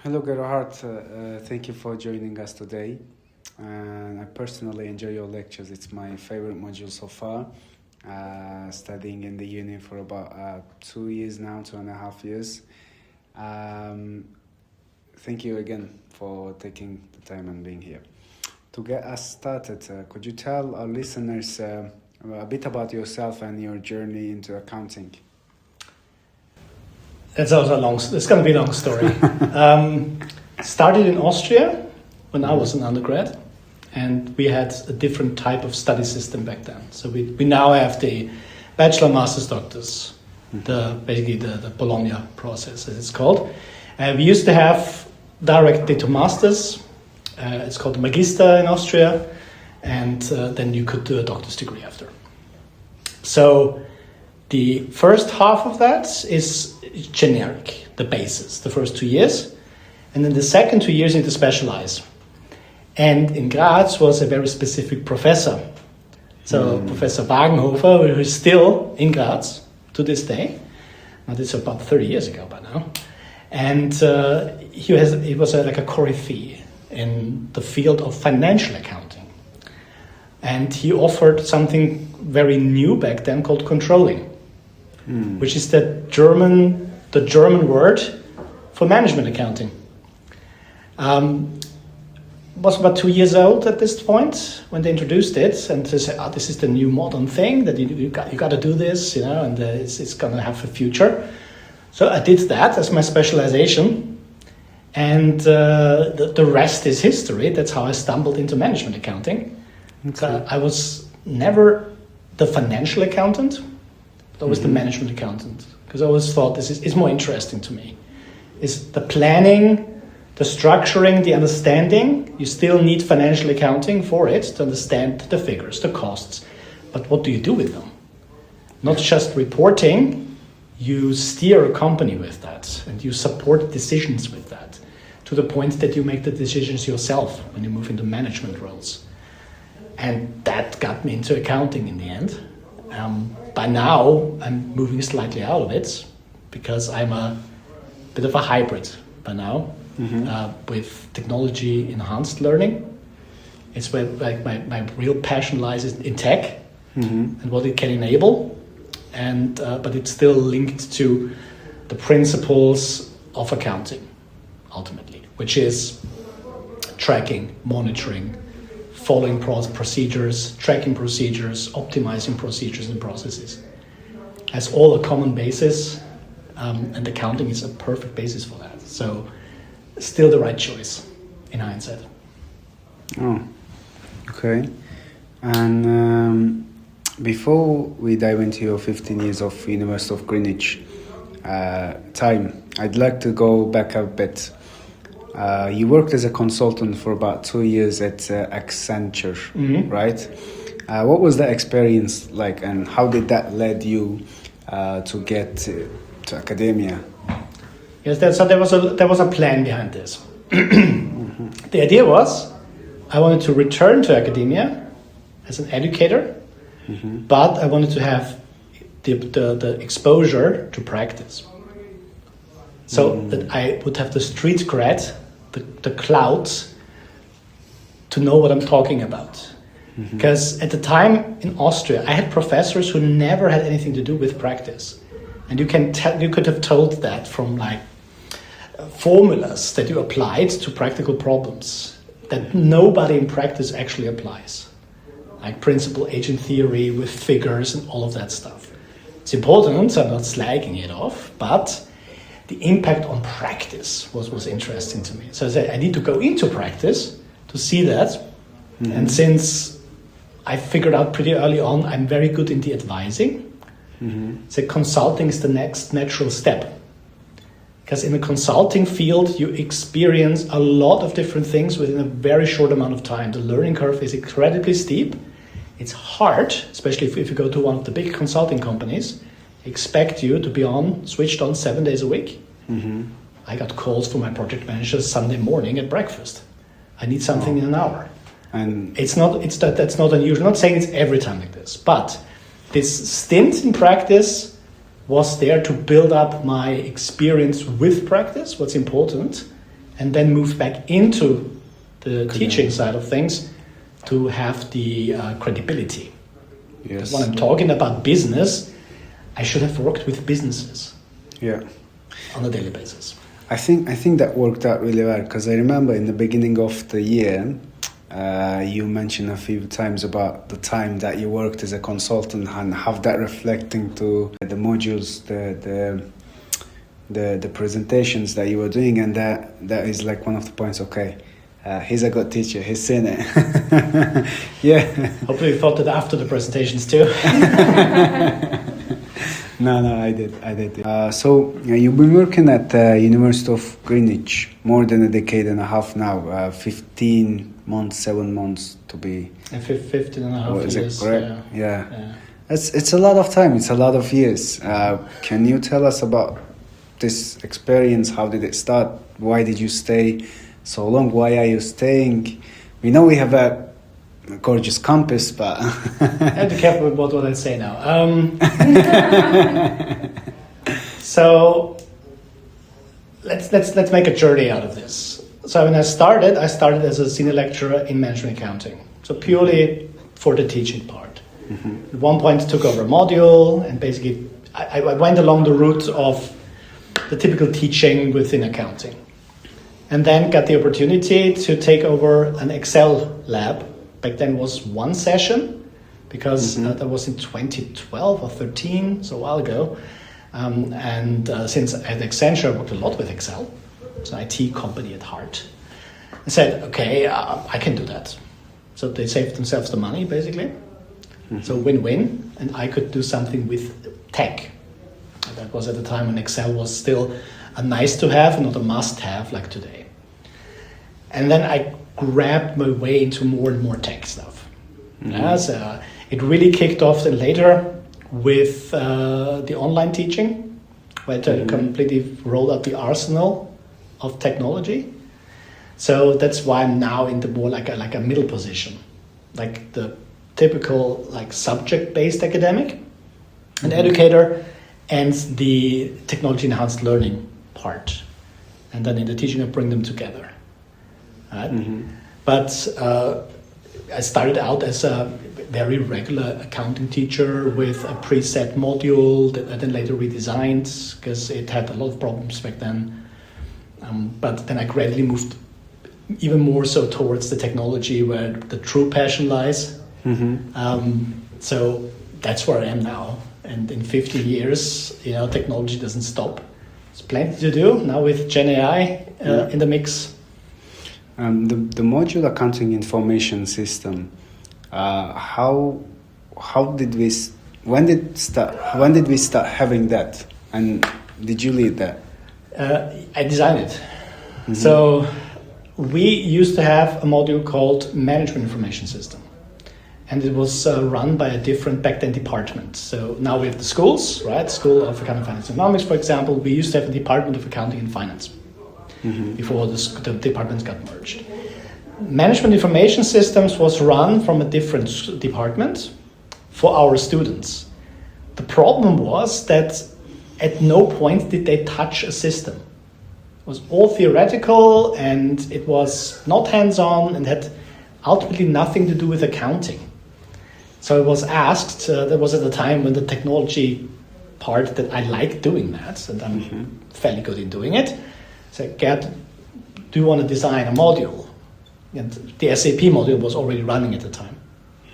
Hello, Gerhard. Thank you for joining us today. And I personally enjoy your lectures. It's my favorite module so far. Studying in the uni for about 2 years now, 2.5 years. Thank you again for taking the time and being here. To get us started, could you tell our listeners a bit about yourself and your journey into accounting? It's going to be a long story. Started in Austria when I was an undergrad, and we had a different type of study system back then. So we now have the bachelor, master's, doctors, basically the Bologna process, as it's called. We used to have directly to masters. It's called the Magister in Austria, and then you could do a doctor's degree after. So the first half of that is generic, the basis, the first 2 years. And then the second 2 years you need to specialize. And in Graz was a very specific professor. So Professor Wagenhofer, who is still in Graz to this day. Now this is about 30 years ago by now. And he was like a coryphée in the field of financial accounting. And he offered something very new back then called controlling, which is the German word for management accounting. Was about 2 years old at this point when they introduced it, and they said, this is the new modern thing that you got to do this, and it's going to have a future. So I did that as my specialization, and the rest is history. That's how I stumbled into management accounting. Okay. I was never the financial accountant, but always the management accountant, because I always thought this is more interesting to me. Is the planning, the structuring, the understanding. You still need financial accounting for it to understand the figures, the costs. But what do you do with them? Not just reporting, you steer a company with that, and you support decisions with that, to the point that you make the decisions yourself when you move into management roles. And that got me into accounting in the end. By now, I'm moving slightly out of it, because I'm a bit of a hybrid by now. With technology enhanced learning. It's where like my real passion lies in tech and what it can enable, and but it's still linked to the principles of accounting ultimately, which is tracking, monitoring, following procedures, tracking procedures, optimizing procedures and processes. Has all a common basis, and accounting is a perfect basis for that. So still the right choice in hindsight. Oh, okay. And before we dive into your 15 years of University of Greenwich time, I'd like to go back a bit. You worked as a consultant for about 2 years at Accenture, right? What was that experience like, and how did that lead you to get to academia? Yes, there was a plan behind this. The idea was I wanted to return to academia as an educator, but I wanted to have the exposure to practice, so that I would have the street cred, the clouds, to know what I'm talking about. Because at the time in Austria, I had professors who never had anything to do with practice. And you could have told that from like formulas that you applied to practical problems that nobody in practice actually applies, like principal agent theory with figures and all of that stuff. It's important, I'm not slagging it off, but the impact on practice was interesting to me. So I said I need to go into practice to see that. And since I figured out pretty early on I'm very good in the advising, so consulting is the next natural step. Because in the consulting field, you experience a lot of different things within a very short amount of time. The learning curve is incredibly steep. It's hard, especially if you go to one of the big consulting companies, expect you to be switched on 7 days a week. I got calls from my project manager Sunday morning at breakfast. I need something in an hour. And that's not unusual. I'm not saying it's every time like this, but this stint in practice was there to build up my experience with practice, what's important, and then moved back into the teaching side of things to have the credibility. Yes. When I'm talking about business, I should have worked with businesses. Yeah. On a daily basis. I think that worked out really well, because I remember in the beginning of the year, you mentioned a few times about the time that you worked as a consultant and have that reflecting to the modules, the presentations that you were doing, and that is like one of the points. Okay, he's a good teacher. He's seen it. Yeah. Hopefully, you thought that after the presentations too. No, I did. So you've been working at the University of Greenwich more than a decade and a half now. 15 months, 7 months to be. And 15 and a half is years. It correct? Yeah. It's a lot of time. It's a lot of years. Can you tell us about this experience? How did it start? Why did you stay so long? Why are you staying? We know we have a gorgeous campus, but I have to be careful about what I say now. So let's make a journey out of this. So when I started as a senior lecturer in management accounting. So purely for the teaching part. Mm-hmm. At one point, took over a module, and basically I went along the route of the typical teaching within accounting, and then got the opportunity to take over an Excel lab. Back then was one session, because that was in 2012 or 13, so a while ago. Since at Accenture, I worked a lot with Excel. It's an IT company at heart. I said, okay, I can do that. So they saved themselves the money, basically. Mm-hmm. So win-win, and I could do something with tech. That was at the time when Excel was still a nice to have, not a must have like today. And then I grabbed my way into more and more tech stuff. Mm-hmm. So it really kicked off then later with the online teaching, where I completely rolled out the arsenal of technology. So that's why I'm now in the more like a middle position, like the typical like subject-based academic, an educator, and the technology-enhanced learning part. And then in the teaching, I bring them together. Right? Mm-hmm. But I started out as a very regular accounting teacher with a preset module that I then later redesigned because it had a lot of problems back then. But then I gradually moved even more so towards the technology where the true passion lies. Mm-hmm. So that's where I am now. And in 50 years, technology doesn't stop. There's plenty to do now with Gen AI in the mix. The module accounting information system. When did we start having that? And did you lead that? I designed it. Mm-hmm. So we used to have a module called Management Information System. And it was run by a different back then department. So now we have the schools, right? School of Accounting, Finance, and Economics, for example. We used to have a Department of Accounting and Finance before the departments got merged. Management Information Systems was run from a different department for our students. The problem was that at no point did they touch a system. It was all theoretical, and it was not hands-on, and had ultimately nothing to do with accounting. So I was asked, that was at the time when the technology part that I like doing that, and I'm fairly good in doing it. So Gerd, do you want to design a module? And the SAP module was already running at the time.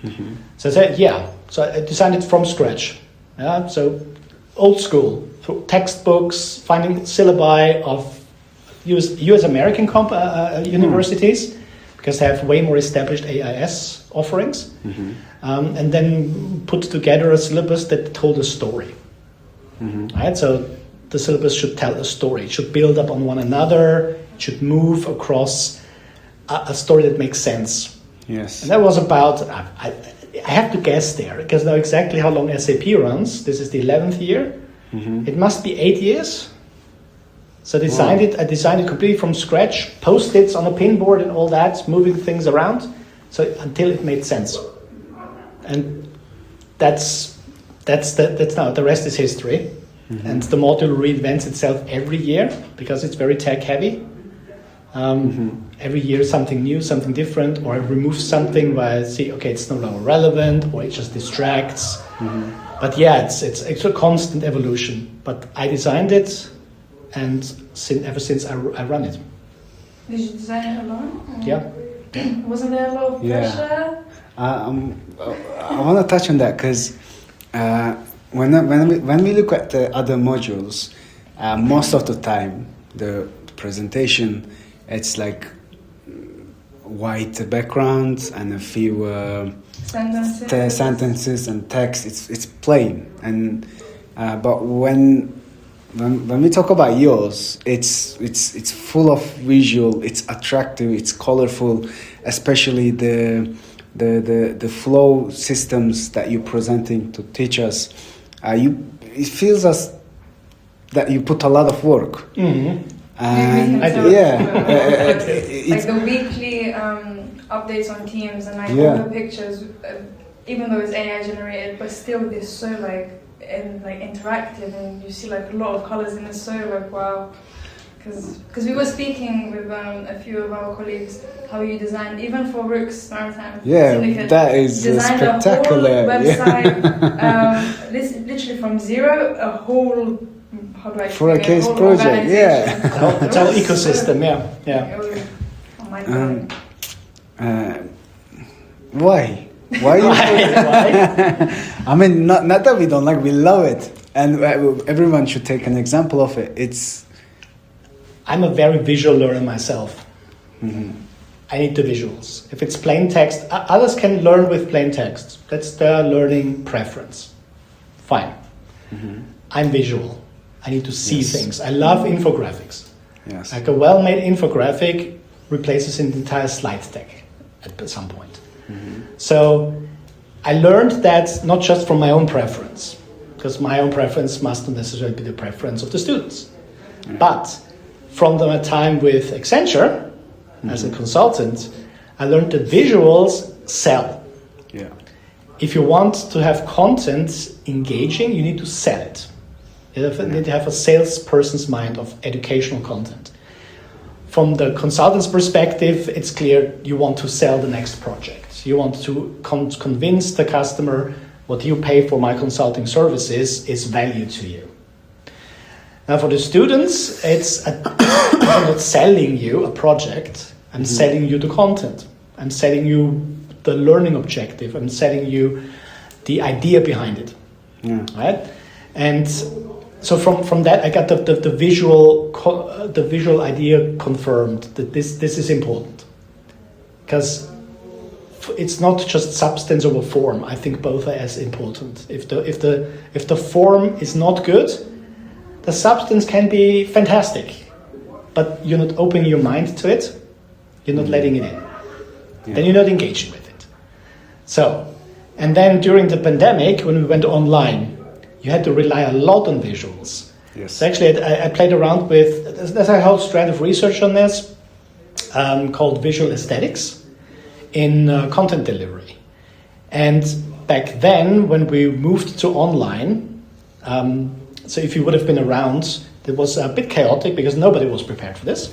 Mm-hmm. So I said, yeah. So I designed it from scratch. Yeah? So old school, textbooks, finding syllabi of US American universities, because they have way more established AIS offerings, and then put together a syllabus that told a story. Right? So the syllabus should tell a story. It should build up on one another. It should move across a story that makes sense. Yes. And that was about, I have to guess there, because I know exactly how long SAP runs. This is the 11th year. It must be 8 years. So I designed it completely from scratch, post-its on a pinboard and all that, moving things around, so until it made sense. And that's now, the rest is history. And the module reinvents itself every year because it's very tech heavy. Every year something new, something different, or I remove something where I see, okay, it's no longer relevant, or it just distracts. But yeah, it's a constant evolution. But I designed it, and ever since I run it. Did you design it alone? Or Yeah. Wasn't there a lot of pressure? I want to touch on that because when we look at the other modules, most of the time the presentation, it's like white background and a few sentences and text. It's plain, and but when we talk about yours, it's full of visual. It's attractive. It's colorful, especially the flow systems that you're presenting to teach us. It feels as that you put a lot of work. And I do. It's like the weekly updates on Teams and like all the pictures, even though it's AI generated, but still they're so interactive, and you see like a lot of colors, and it's so like wow. Because we were speaking with a few of our colleagues how you designed, even for Rook's Maritime Syndicate, that is designed spectacular. a whole website, literally from zero, a whole. How do I for a case whole project, It's all ecosystem, yeah. It was, oh my God. Why? Why? I mean, not that we don't like, we love it, and everyone should take an example of it. I'm a very visual learner myself. I need the visuals. If it's plain text, others can learn with plain text. That's their learning preference. Fine. I'm visual. I need to see things. I love infographics. Yes. Like a well-made infographic replaces an entire slide deck at some point. So I learned that not just from my own preference, because my own preference must not necessarily be the preference of the students, but from my time with Accenture as a consultant, I learned that visuals sell. Yeah. If you want to have content engaging, you need to sell it. You need to have a salesperson's mind of educational content. From the consultant's perspective, it's clear you want to sell the next project. You want to convince the customer what you pay for my consulting services is value to you. Now for the students, I'm not selling you a project, I'm selling you the content. I'm selling you the learning objective. I'm selling you the idea behind it. Right? And so from that, I got the visual idea confirmed that this is important, because it's not just substance over form. I think both are as important. If the form is not good, the substance can be fantastic, but you're not opening your mind to it. You're not letting it in. Then you're not engaging with it. So, and then during the pandemic, when we went online, you had to rely a lot on visuals. Yes. So actually, I played around with, there's a whole strand of research on this called visual aesthetics in content delivery. And back then, when we moved to online, so if you would have been around, it was a bit chaotic because nobody was prepared for this.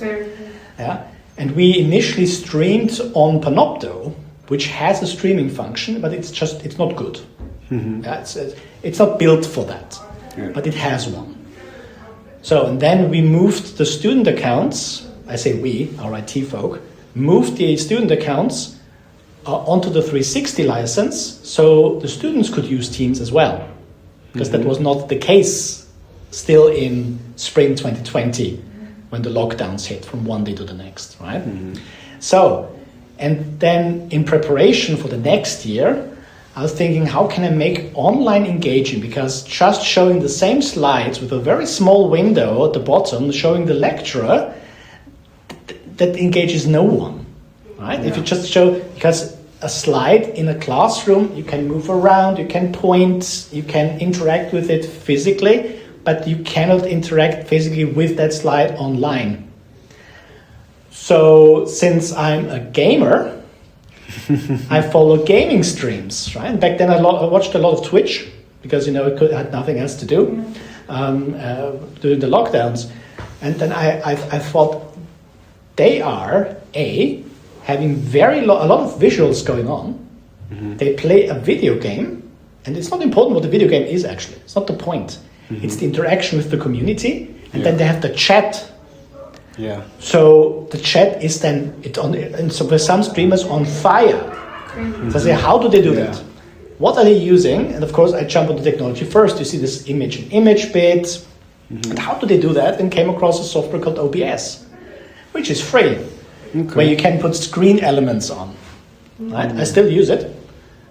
Yeah. And we initially streamed on Panopto, which has a streaming function, but it's not good. Yeah, it's not built for that, but it has one. So, and then we moved the student accounts, I say we, our IT folk, moved the student accounts onto the 360 license, so the students could use Teams as well, because that was not the case still in spring 2020, when the lockdowns hit from one day to the next, right? So, and then in preparation for the next year, I was thinking, how can I make online engaging? Because just showing the same slides with a very small window at the bottom, showing the lecturer, that engages no one, right? If you just show, because a slide in a classroom, you can move around, you can point, you can interact with it physically, but you cannot interact physically with that slide online. So since I'm a gamer, I follow gaming streams, right? And back then I watched a lot of Twitch because, I had nothing else to do during the lockdowns. And then I thought, they are having a lot of visuals going on. They play a video game, and it's not important what the video game is actually. It's not the point. It's the interaction with the community, and then they have the chat. Yeah. So the chat is then and so for some streamers on fire. So I say, how do they do that? What are they using? And of course, I jump on the technology first. You see this image bit. And how do they do that? And came across a software called OBS, which is free, where you can put screen elements on. Right? I still use it.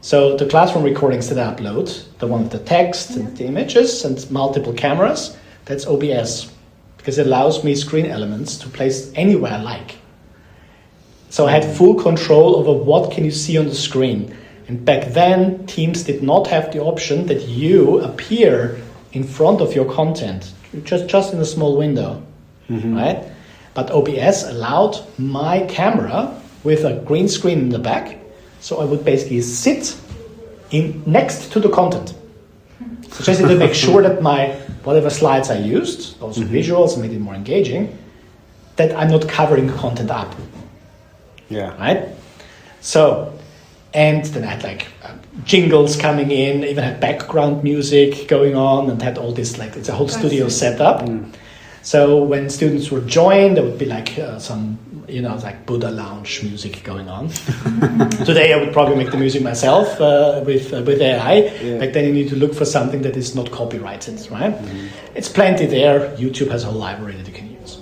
So the classroom recordings that I upload, the one with the text and the images and multiple cameras, that's OBS, because it allows me screen elements to place anywhere I like. So I had full control over what can you see on the screen. And back then, teams did not have the option that you appear in front of your content, just in a small window, right? But OBS allowed my camera with a green screen in the back, so I would basically sit next to the content. So just to make sure that my whatever slides I used, those visuals, made it more engaging, that I'm not covering content up. Yeah. Right? So, and then I had like jingles coming in, even had background music going on, and had all this, like, it's a whole studio set up. So when students would join, there would be like some, like Buddha lounge music going on. Today I would probably make the music myself with AI. Yeah. Back then you need to look for something that is not copyrighted, right? It's plenty there. YouTube has a whole library that you can use.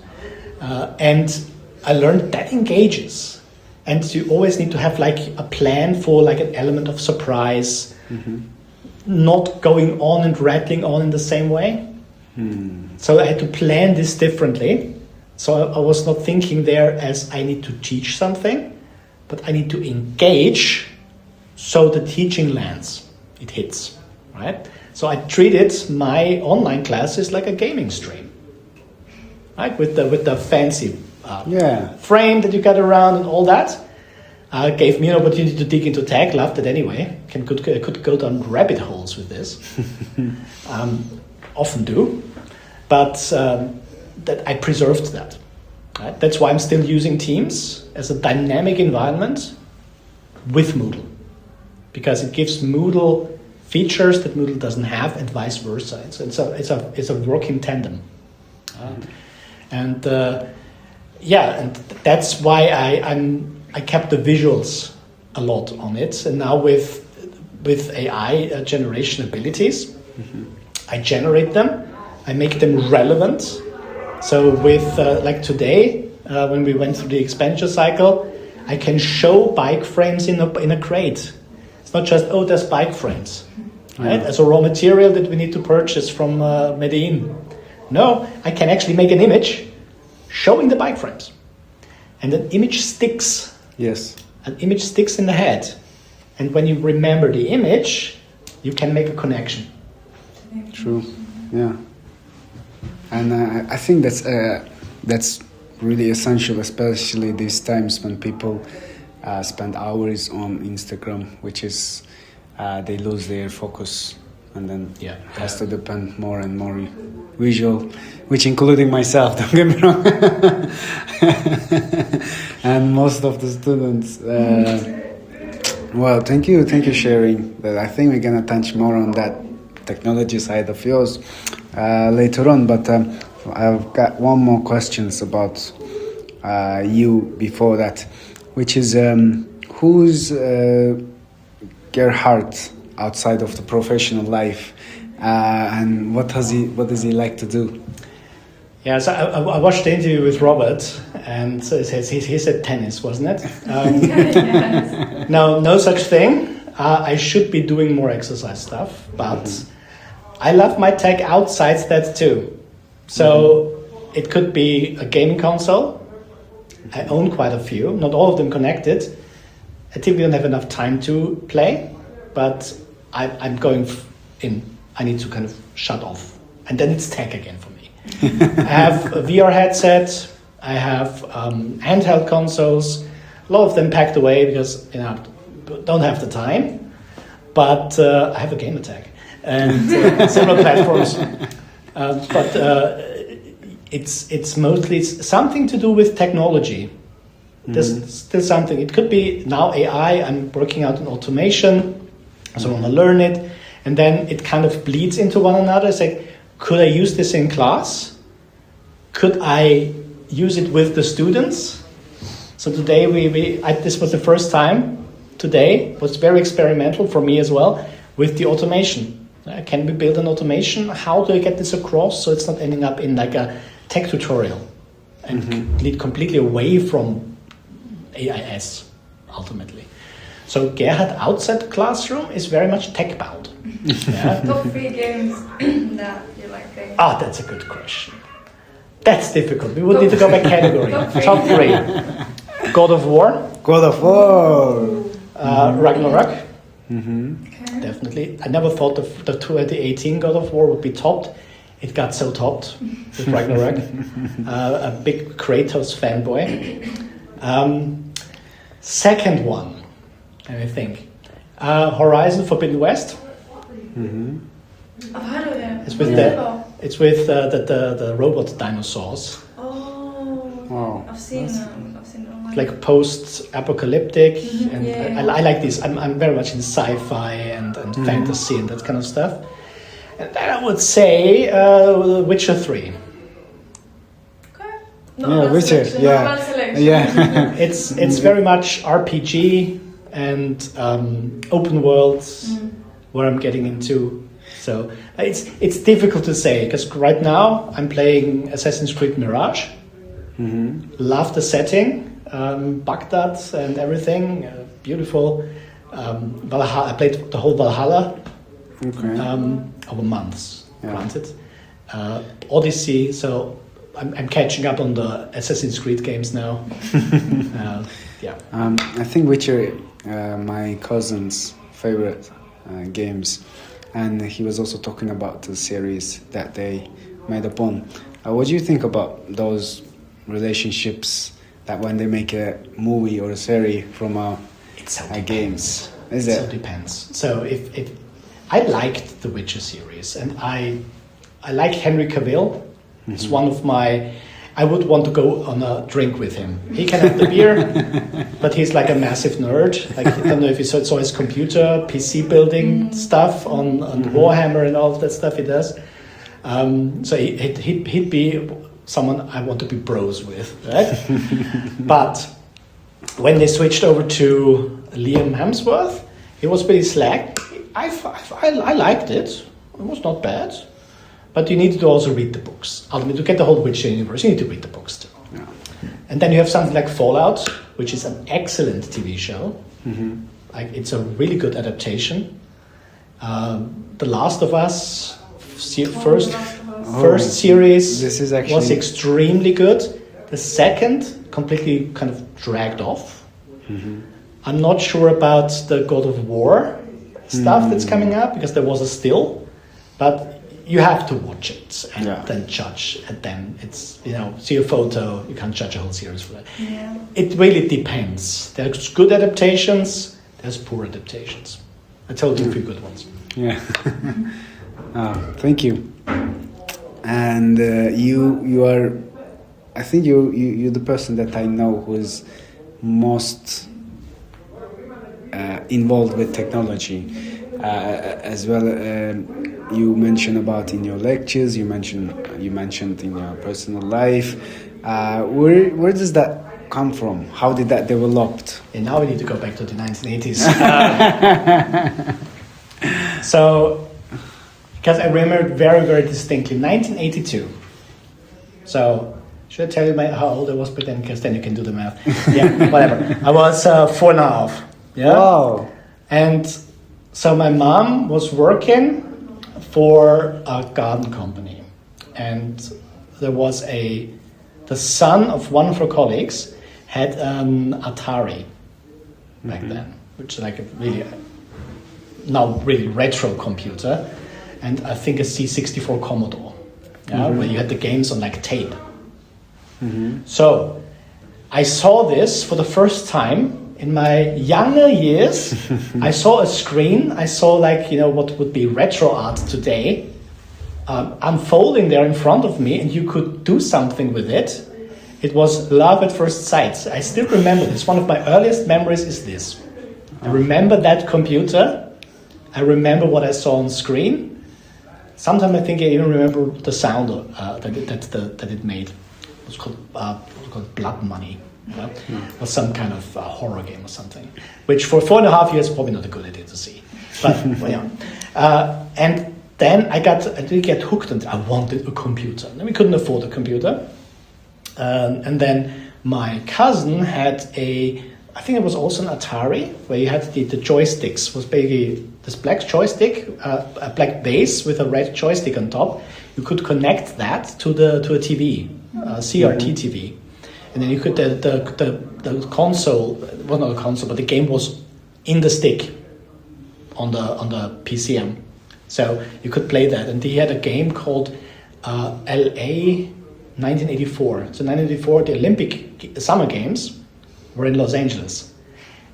And I learned that engages. And you always need to have like a plan for like an element of surprise, not going on and rattling on in the same way. So I had to plan this differently. So I was not thinking there as I need to teach something, but I need to engage so the teaching lands, it hits, right? So I treated my online classes like a gaming stream, right? With the fancy frame that you got around and all that. Gave me an opportunity to dig into tech, loved it anyway. Could go down rabbit holes with this. Often do. But that I preserved that. Right? That's why I'm still using Teams as a dynamic environment with Moodle. Because it gives Moodle features that Moodle doesn't have and vice versa. It's a working tandem. And that's why I kept the visuals a lot on it. And now with AI generation abilities, I generate them. I make them relevant. So with like today, when we went through the expenditure cycle, I can show bike frames in a crate. It's not just, there's bike frames, right? As a raw material that we need to purchase from Medellin. No, I can actually make an image showing the bike frames. And an image sticks. Yes. An image sticks in the head. And when you remember the image, you can make a connection. True. Yeah. And I think that's really essential, especially these times when people spend hours on Instagram, which is they lose their focus, and then it has to depend more and more visual, which including myself, don't get me wrong, and most of the students. Well, thank you sharing that. I think we're gonna touch more on that technology side of yours later on, but I've got one more questions about you before that, which is who's Gerhard outside of the professional life, and what does he like to do? Yeah, so I watched the interview with Robert, and so he said tennis, wasn't it? Yes. No such thing. I should be doing more exercise stuff, but I love my tech outside that too. So it could be a gaming console. I own quite a few, not all of them connected. I typically don't have enough time to play, but I'm going in. I need to kind of shut off, and then it's tech again for me. I have a VR headset. I have handheld consoles. A lot of them packed away because don't have the time. But I have a gamer tag and several platforms. But it's mostly something to do with technology. There's still something. It could be now AI. I'm working out in automation, so I want to learn it, and then it kind of bleeds into one another. It's like, could I use this in class? Could I use it with the students? So today this was the first time. Today was very experimental for me as well with the automation. Can we build an automation? How do I get this across so it's not ending up in like a tech tutorial and lead completely away from AIS ultimately. So Gerhard outside the classroom is very much tech bound. Yeah. Top 3 games that you like playing? That's a good question. That's difficult. We would need to go by category. Top 3. God of War. God of War. Ragnarok. Okay. Definitely. I never thought the 2018 God of War would be topped. It got so topped with Ragnarok. A big Kratos fanboy. Second one, I think. Horizon Forbidden West. I've heard of it. It's with the robot dinosaurs. Oh, I've seen them. Online. Like post-apocalyptic, and Yeah. I like this. I'm very much in sci-fi and fantasy and that kind of stuff. And then I would say Witcher 3. Okay. Witcher. Selection, Yeah. not bad selection. Yeah. It's very much RPG and open worlds where I'm getting into. So it's difficult to say because right now I'm playing Assassin's Creed Mirage. Love the setting, Baghdad and everything, beautiful. Valhalla, I played the whole Valhalla over months, granted. Odyssey, so I'm catching up on the Assassin's Creed games now. Yeah. I think Witcher, my cousin's favorite games, and he was also talking about the series that they made upon. What do you think about those relationships that when they make a movie or a series from games? Is it? So depends. So if I liked the Witcher series, and I like Henry Cavill. It's one of my. I would want to go on a drink with him. He can have the beer, but he's like a massive nerd. Like I don't know if you saw his computer, PC building stuff on Warhammer and all of that stuff he does. So he'd be someone I want to be bros with, right? But when they switched over to Liam Hemsworth, he was pretty slack. I liked it. It was not bad. But you need to also read the books. Ultimately, to get the whole Witcher universe, you need to read the books too. Yeah. And then you have something like Fallout, which is an excellent TV show. Like it's a really good adaptation. The Last of Us first series this is actually was extremely good. The second completely kind of dragged off. I'm not sure about the God of War stuff that's coming up because there was a still, but you have to watch it and then judge, and then it's see a photo. You can't judge a whole series for that. Yeah. It really depends. There's good adaptations. There's poor adaptations. I told you a few good ones. Yeah. Thank you. And you are, I think you're the person that I know who is most involved with technology, as well. You mentioned about in your lectures. You mentioned in your personal life. Where does that come from? How did that develop? And now we need to go back to the 1980s. So, because I remember very, very distinctly, 1982. So, should I tell you how old I was back then? Because then you can do the math. Yeah, whatever. I was 4.5. Yeah. Wow. And so my mom was working for a garden company, and there was the son of one of her colleagues had an Atari back then, which is like a really retro computer, and I think a C64 Commodore, where you had the games on like tape. So I saw this for the first time in my younger years. I saw a screen. I saw what would be retro art today unfolding there in front of me, and you could do something with it. It was love at first sight. I still remember this. One of my earliest memories is this. I remember that computer. I remember what I saw on screen. Sometimes I think I even remember the sound that it made. It was called Blood Money. Or some kind of horror game or something, which for 4.5 years probably not a good idea to see. But well, yeah. And then I did get hooked, and I wanted a computer. And we couldn't afford a computer. And then my cousin had I think it was also an Atari, where you had the joysticks. It was basically this black joystick, a black base with a red joystick on top. You could connect that to a TV, CRT TV. And then you could, the console, well, not a console, but the game was in the stick on the PCM. So you could play that. And he had a game called LA 1984. So 1984, the Olympic Summer Games were in Los Angeles.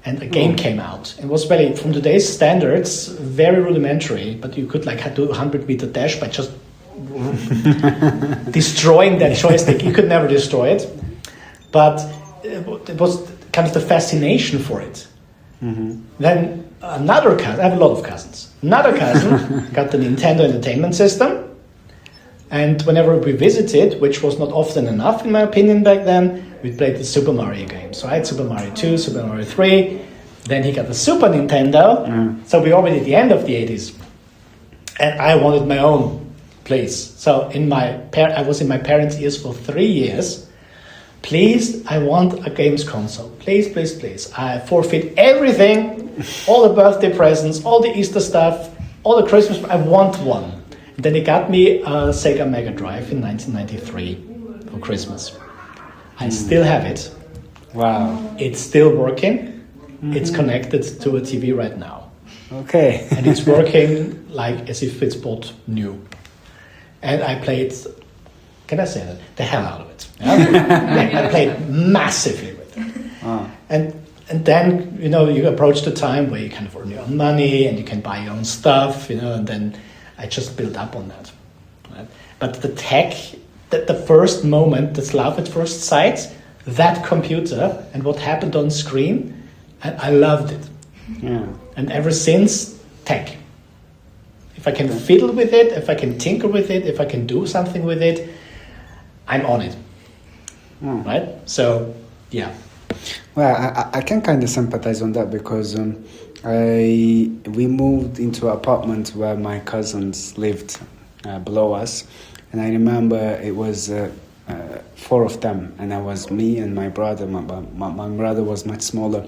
And a game came out. It was very, from today's standards, very rudimentary, but you could do a 100-meter dash by just destroying that joystick. You could never destroy it. But it was kind of the fascination for it. Mm-hmm. Then another cousin, I have a lot of cousins. Another cousin got the Nintendo Entertainment System. And whenever we visited, which was not often enough in my opinion back then, we played the Super Mario games. So I had Super Mario 2, Super Mario 3. Then he got the Super Nintendo. Mm. So we were already at the end of the 80s. And I wanted my own place. So I was in my parents' ears for 3 years. Please, I want a games console. Please, please, please. I forfeit everything, all the birthday presents, all the Easter stuff, all the Christmas. I want one. And then he got me a Sega Mega Drive in 1993 for Christmas. I still have it. Wow. It's still working. Mm-hmm. It's connected to a TV right now. Okay. And it's working like as if it's bought new. And I played, can I say that? The hell out of it. Yeah? I played massively with it. Oh. And then, you approach the time where you kind of earn your own money and you can buy your own stuff, and then I just built up on that. Right? But the tech, the first moment, that's love at first sight, that computer and what happened on screen, and I loved it. Yeah. And ever since, tech. If I can fiddle with it, if I can tinker with it, if I can do something with it, I'm on it. Right? So, yeah. Well, I can kind of sympathize on that because we moved into an apartment where my cousins lived below us, and I remember it was 4 of them, and I was me and my brother. My brother was much smaller,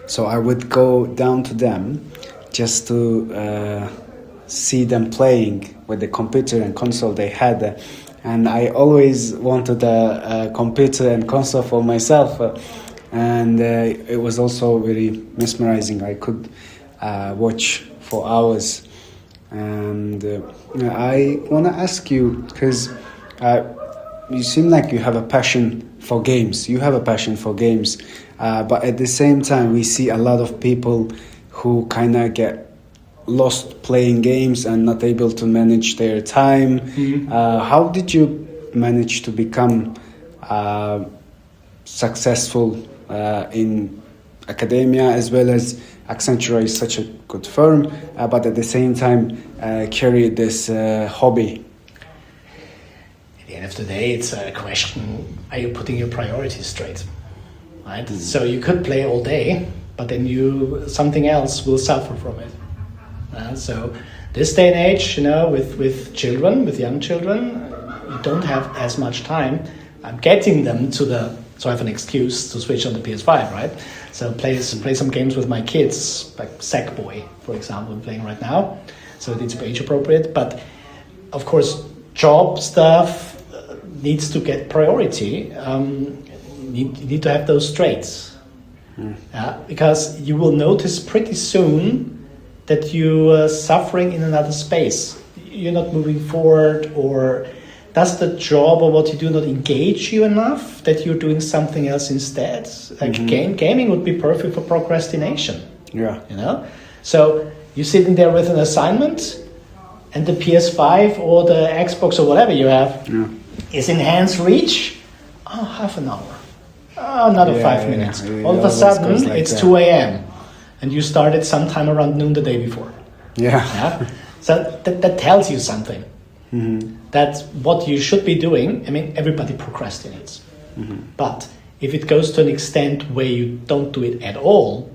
so I would go down to them just to see them playing with the computer and console they had. And I always wanted a computer and console for myself. And it was also very mesmerizing. I could watch for hours. And I want to ask you, because you seem like you have a passion for games. You have a passion for games. But at the same time, we see a lot of people who kind of get lost playing games and not able to manage their time. Mm-hmm. How did you manage to become successful in academia, as well as Accenture is such a good firm, but at the same time carry this hobby? At the end of the day, it's a question, are you putting your priorities straight? Right? Mm-hmm. So you could play all day, but then something else will suffer from it. So this day and age, with children, with young children, you don't have as much time. I'm getting them so I have an excuse to switch on the PS5, right? So play some games with my kids, like Sackboy, for example, I'm playing right now. So it's age appropriate. But of course, job stuff needs to get priority. You need to have those straights. Because you will notice pretty soon that you're suffering in another space. You're not moving forward, or does the job or what you do not engage you enough that you're doing something else instead? Like gaming would be perfect for procrastination. Yeah. So you're sitting there with an assignment and the PS5 or the Xbox or whatever you have is in hands reach, half an hour. Another 5 minutes. It All of a always sudden, goes like it's that. 2 a.m. and you started sometime around noon the day before. Yeah. So that tells you something. Mm-hmm. That what you should be doing, I mean, everybody procrastinates. Mm-hmm. But if it goes to an extent where you don't do it at all,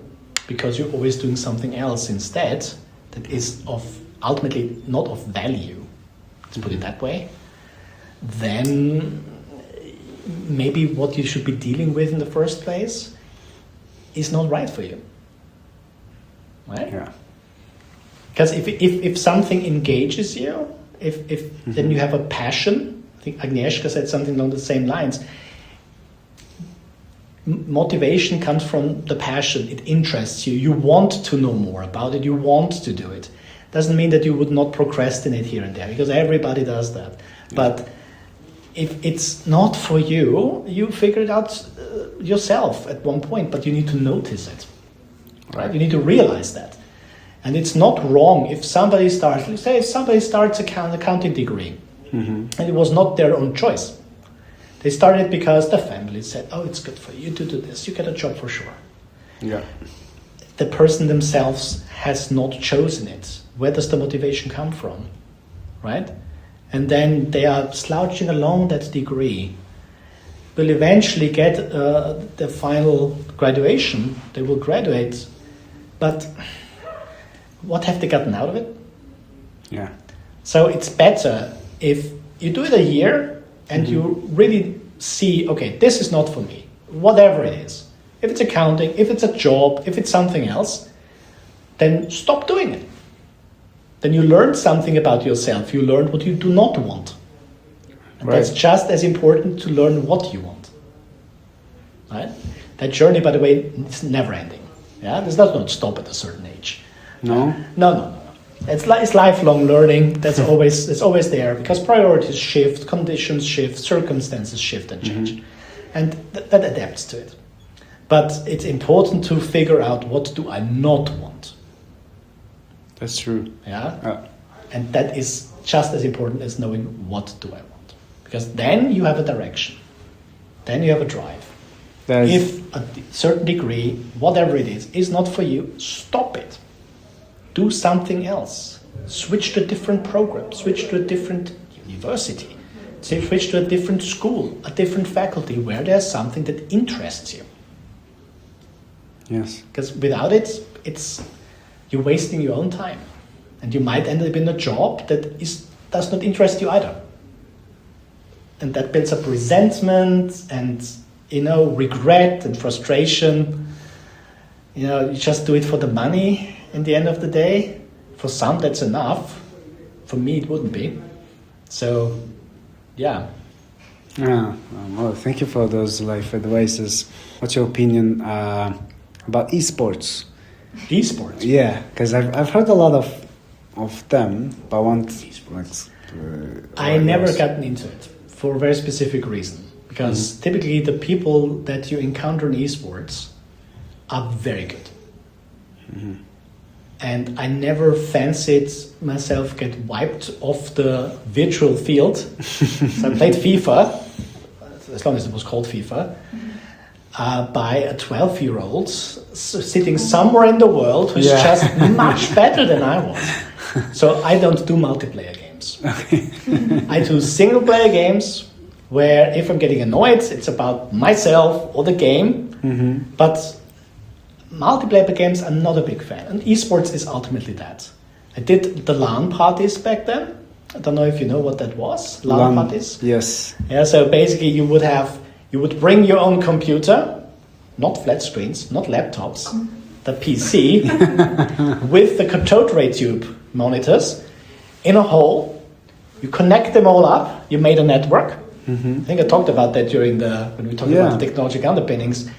because you're always doing something else instead, that is ultimately not of value, let's put it that way, then maybe what you should be dealing with in the first place is not right for you. Right? Yeah. Because if something engages you, if then you have a passion, I think Agnieszka said something along the same lines. Motivation comes from the passion. It interests you. You want to know more about it. You want to do it. Doesn't mean that you would not procrastinate here and there, because everybody does that. Yeah. But if it's not for you, you figure it out yourself at one point, but you need to notice it. Right? You need to realize that. And it's not wrong if somebody starts, let's say if somebody starts an accounting degree, and it was not their own choice. They started because the family said, oh, it's good for you to do this, you get a job for sure. Yeah. The person themselves has not chosen it. Where does the motivation come from? Right? And then they are slouching along that degree. Will eventually get the final graduation. They will graduate. But what have they gotten out of it? Yeah. So it's better if you do it a year and you really see, okay, this is not for me, whatever it is. If it's accounting, if it's a job, if it's something else, then stop doing it. Then you learn something about yourself. You learn what you do not want. And that's just as important to learn what you want. Right? That journey, by the way, is never ending. Yeah, this does not stop at a certain age. No? No. It's lifelong learning. That's always there, because priorities shift, conditions shift, circumstances shift and change, and that adapts to it. But it's important to figure out, what do I not want. That's true. Yeah, and that is just as important as knowing what do I want, because then you have a direction, then you have a drive. If a certain degree, whatever it is not for you, stop it. Do something else. Switch to a different program. Switch to a different university. Switch to a different school, a different faculty, where there's something that interests you. Yes. Because without it, you're wasting your own time. And you might end up in a job that does not interest you either. And that builds up resentment and, regret and frustration. You just do it for the money in the end of the day. For some, that's enough. For me, it wouldn't be. So, yeah. Well, thank you for those life advices. What's your opinion about esports? Esports? Yeah, because I've heard a lot of them, but I want... I never gotten into it for a very specific reason. Because typically the people that you encounter in esports are very good. And I never fancied myself get wiped off the virtual field. So I played FIFA, as long as it was called FIFA, by a 12-year-old sitting somewhere in the world who's just much better than I was. So I don't do multiplayer games. I do single-player games where if I'm getting annoyed, it's about myself or the game. But multiplayer games, I'm not a big fan. And esports is ultimately that. I did the LAN parties back then. I don't know if you know what that was. LAN parties? Yes. Yeah, so basically you would bring your own computer, not flat screens, not laptops, the PC, with the cathode ray tube monitors in a hole. You connect them all up. You made a network. I think I talked about that when we talked about the technological underpinnings.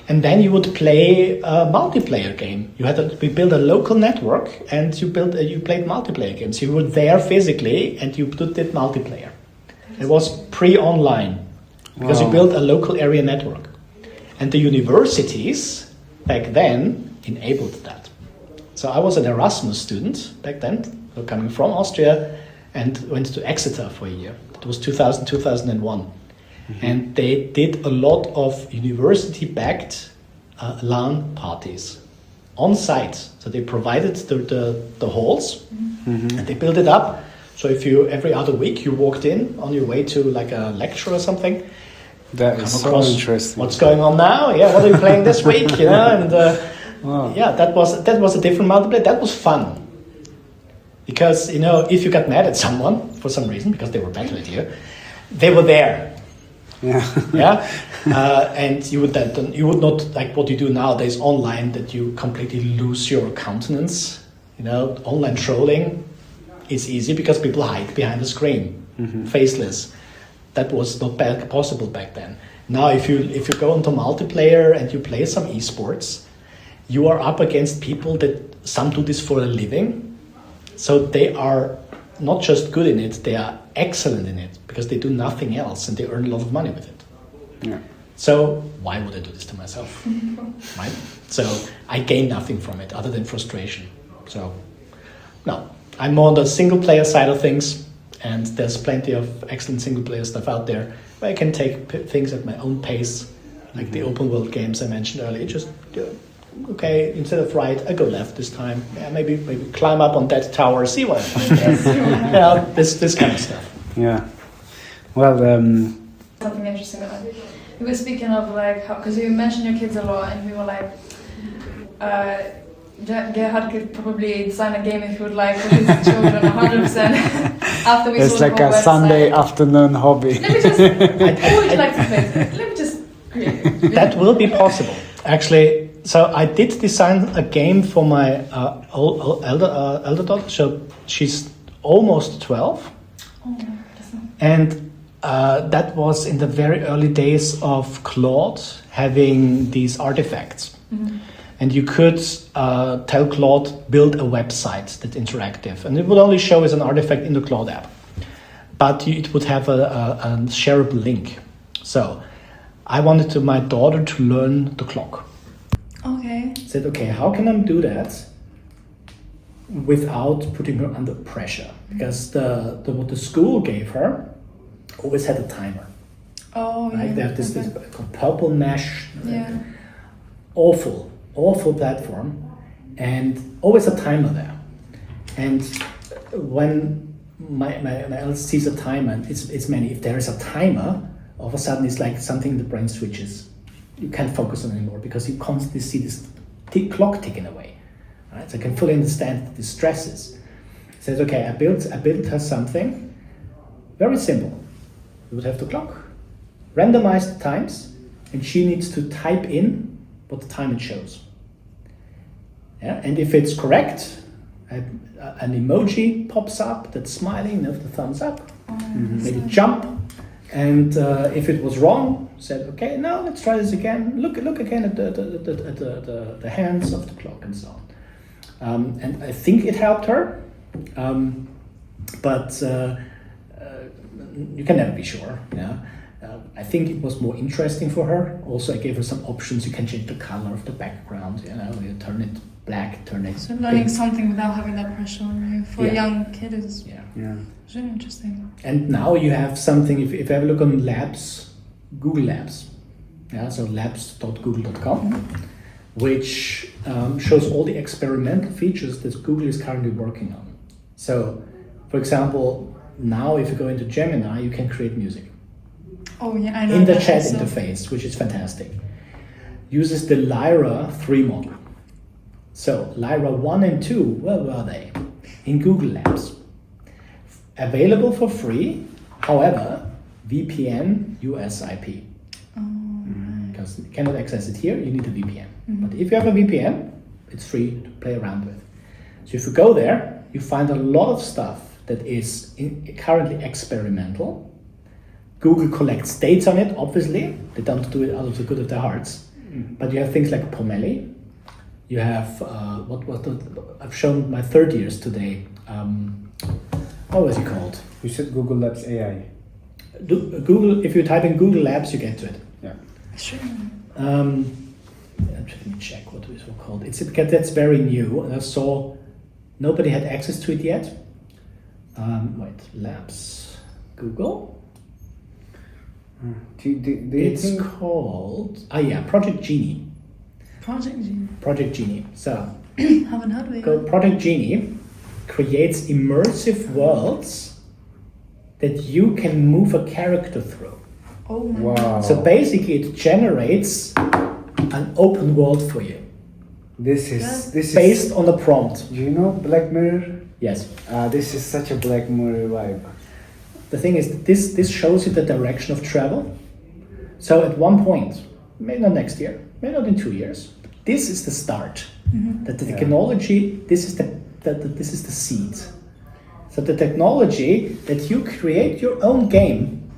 And then you would play a multiplayer game. We built a local network, and you played multiplayer games. You were there physically, and you did multiplayer. It was pre-online, because you built a local area network. And the universities back then enabled that. So I was an Erasmus student back then, coming from Austria, and went to Exeter for a year. It was 2000, 2001. And they did a lot of university-backed LAN parties on site. So they provided the halls, and they built it up. So if you, every other week, you walked in on your way to like a lecture or something, That is so interesting. what's going on now? Yeah, what are you playing this week? You know, and Wow. yeah, that was a different multiplayer. That was fun. Because, you know, if you got mad at someone for some reason, because they were better at you, they were there. Yeah. Yeah, and you would not, like what you do nowadays online, that you completely lose your countenance. You know, online trolling is easy because people hide behind the screen, faceless. That was not possible back then. Now, if you go into multiplayer and you play some esports, you are up against people that some do this for a living. So they are not just good in it, they are excellent in it because they do nothing else and they earn a lot of money with it. Yeah. So why would I do this to myself? Right? So I gain nothing from it other than frustration. So no, I'm more on the single player side of things, and there's plenty of excellent single player stuff out there where I can take things at my own pace, like the open world games I mentioned earlier. Just okay, instead of right, I go left this time. Yeah, maybe climb up on that tower, see what I find there. Yeah, this kind of stuff. Yeah. Well, Something interesting about it. We were speaking of like how, because you mentioned your kids a lot, and we were like, Gerhard could probably design a game if he would like for his children 100%. After we it's saw the like whole a website. Sunday afternoon hobby. Let me just. Who would you like to play? Let me just create it. That will be possible, actually. So I did design a game for my elder daughter. So she's almost 12, That's not- and that was in the very early days of Claude having these artifacts. And you could tell Claude, build a website that's interactive. And it would only show as an artifact in the Claude app. But it would have a shareable link. So I wanted my daughter to learn the clock. Okay. I said, okay, how can I do that without putting her under pressure? Because what the school gave her always had a timer. Oh, Right? yeah. They have this Okay. called Purple Mesh. Yeah. Awful platform, and always a timer there. And when my eldest sees a timer, and it's many. If there is a timer, all of a sudden it's like something the brain switches. You can't focus on it anymore because you constantly see this clock ticking away. Right? So I can fully understand the stresses. Says, okay, I built her something very simple. We would have the clock, randomize the times, and she needs to type in what the time it shows. Yeah, and if it's correct, an emoji pops up that's smiling, the thumbs up, maybe jump, and if it was wrong, said, okay, now let's try this again. Look again at the hands of the clock and so on. And I think it helped her, but you can never be sure. Yeah. I think it was more interesting for her. Also, I gave her some options. You can change the color of the background. You know, you turn it black, turn it. So learning pink. something without having that pressure on you for a young kid is Yeah. really interesting. And now you have something. If you ever look on Labs, Google Labs, yeah, so labs.google.com, which shows all the experimental features that Google is currently working on. So, for example, now if you go into Gemini, you can create music. Oh yeah, I know. In the that chat also. interface, which is fantastic. Uses the Lyra 3 model. So Lyra 1 and 2, where were they? In Google Labs. Available for free, however, VPN US IP. Because you cannot access it here, you need a VPN. But if you have a VPN, it's free to play around with. So if you go there, you find a lot of stuff that is currently experimental. Google collects data on it, obviously. They don't do it out of the good of their hearts. But you have things like Pomeli. You have, I've shown my third years today. What was it called? You said Google Labs AI. Google, if you type in Google Labs, you get to it. Yeah. Sure. Let me check what it was called. It's because that's very new, and I saw nobody had access to it yet. Labs, Google. Do you It's think... called Project Genie. Project Genie. So Haven't heard of it. Project Genie creates immersive worlds that you can move a character through. Oh my Wow. So basically, it generates an open world for you This is based on a prompt. Do you know Black Mirror? Yes. This is such a Black Mirror vibe. The thing is, this shows you the direction of travel. So at one point, maybe not next year, maybe not in 2 years, this is the start. That the technology, this is the seed. So the technology that you create your own game,